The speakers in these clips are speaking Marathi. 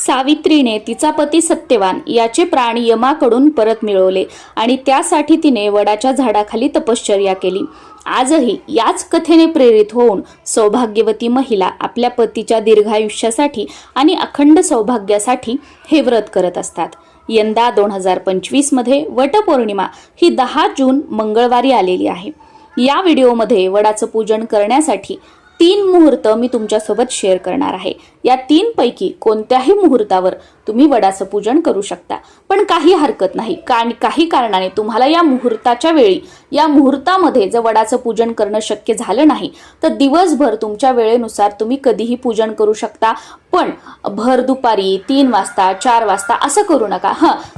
सावित्रीने तिचा पती सत्यवान याचे प्राण यमाकडून परत मिळवले आणि त्यासाठी तिने वडाच्या झाडाखाली तपश्चर्या केली। आजही याच कथेने प्रेरित होऊन सौभाग्यवती महिला आपल्या पतीच्या दीर्घायुष्यासाठी आणि अखंड सौभाग्यासाठी हे व्रत करत असतात। यंदा 2025 मध्ये वटपौर्णिमा ही 10 जून मंगळवारी आलेली आहे। या व्हिडिओमध्ये वडाचं पूजन करण्यासाठी 3 मुहूर्त मी तुमच्यासोबत शेअर करणार आहे। या 3 पैकी कोणत्याही मुहूर्तावर तुम्ही वडाचं पूजन करू शकता, पण काही हरकत नाही। काही कारणाने तुम्हाला या मुहूर्ताच्या वेळी या मुहूर्तामध्ये जर वडाचं पूजन करणं शक्य झालं नाही तर दिवसभर तुमच्या वेळेनुसार तुम्ही कधीही पूजन करू शकता, पण भर दुपारी 3 वाजता 4 वाजता असं करू नका।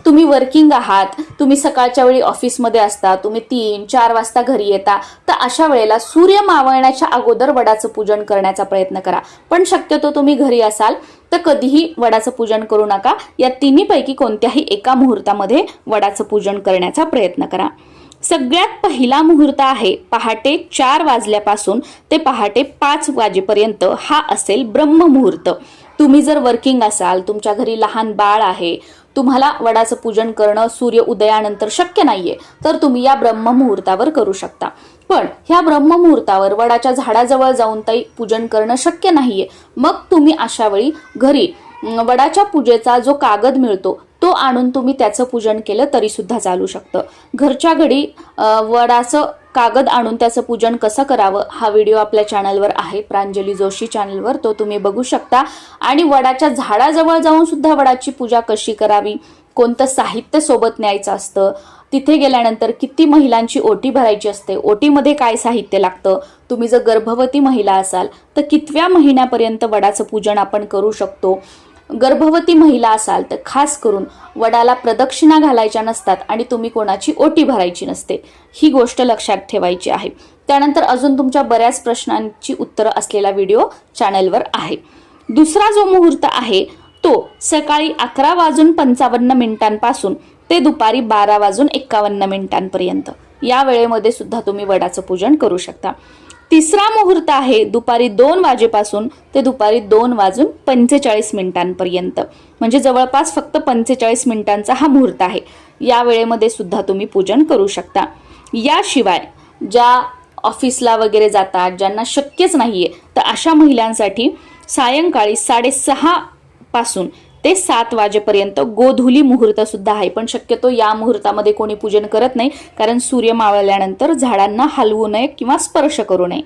तुम्ही वर्किंग आहात, तुम्ही सकाळच्या वेळी ऑफिसमध्ये असता, तुम्ही 3-4 वाजता घरी येता, तर अशा वेळेला सूर्य मावळण्याच्या अगोदर वडाचं पूजन करण्याचा प्रयत्न करा। पण शक्यतो तुम्ही घरी असाल तर कधीही वडाचं पूजन करू नका। या 3 पैकी कोणत्याही एका मुहूर्तामध्ये वडाचं पूजन करण्याचा प्रयत्न करा। सगळ्यात पहिला मुहूर्त आहे पहाटे 4 वाजल्यापासून ते पहाटे 5 वाजेपर्यंत, हा असेल ब्रह्म मुहूर्त। तुम्ही जर वर्किंग असाल, तुमच्या घरी लहान बाळ आहे, तुम्हाला वडाचं पूजन करणं सूर्य उदयानंतर शक्य नाहीये, तर तुम्ही या ब्रह्म मुहूर्तावर करू शकता। पण ह्या ब्रह्म मुहूर्तावर वडाच्या झाडाजवळ जाऊन पूजन करणं शक्य नाहीये, मग तुम्ही अशा वेळी घरी वडाच्या पूजेचा जो कागद मिळतो तो आणून तुम्ही त्याचं पूजन केलं तरी सुद्धा चालू शकतं। घरच्या घडी वडाचं कागद आणून त्याचं पूजन कसं करावं हा व्हिडिओ आपल्या चॅनलवर आहे, प्रांजली जोशी चॅनलवर, तो तुम्ही बघू शकता। आणि वडाच्या झाडाजवळ जाऊन सुद्धा वडाची पूजा कशी करावी, कोणतं साहित्य सोबत न्यायचं असतं, तिथे गेल्यानंतर किती महिलांची ओटी भरायची असते, ओटीमध्ये काय साहित्य लागतं, तुम्ही जर गर्भवती महिला असाल तर कितव्या महिन्यापर्यंत वडाचं पूजन आपण करू शकतो, गर्भवती महिला असाल तर खास करून वडाला प्रदक्षिणा घालायच्या नसतात आणि तुम्ही कोणाची ओटी भरायची नसते, ही गोष्ट लक्षात ठेवायची आहे। त्यानंतर अजून तुमच्या बऱ्याच प्रश्नांची उत्तरं असलेला व्हिडिओ चॅनलवर आहे। दुसरा जो मुहूर्त आहे तो सकाळी 11:55 ते दुपारी 12:51 या वेळेमध्ये सुद्धा तुम्ही वडाचं पूजन करू शकता। तिसरा मुहूर्त आहे दुपारी 2 वाजेपासून ते दुपारी 2:45 म्हणजे जवळपास फक्त 45 मिनिटांचा हा मुहूर्त आहे। या वेळेमध्ये सुद्धा तुम्ही पूजन करू शकता। याशिवाय ज्या ऑफिसला वगैरे जातात, ज्यांना शक्यच नाहीये, तर अशा महिलांसाठी सायंकाळी 6:30 पासून ते 7 वाजेपर्यंत गोधुली मुहूर्त सुद्धा आहे, पण शक्यतो या मुहूर्तामध्ये कोणी पूजन करत नाही, कारण सूर्य मावळल्यानंतर झाडांना हलवू नये किंवा स्पर्श करू नये।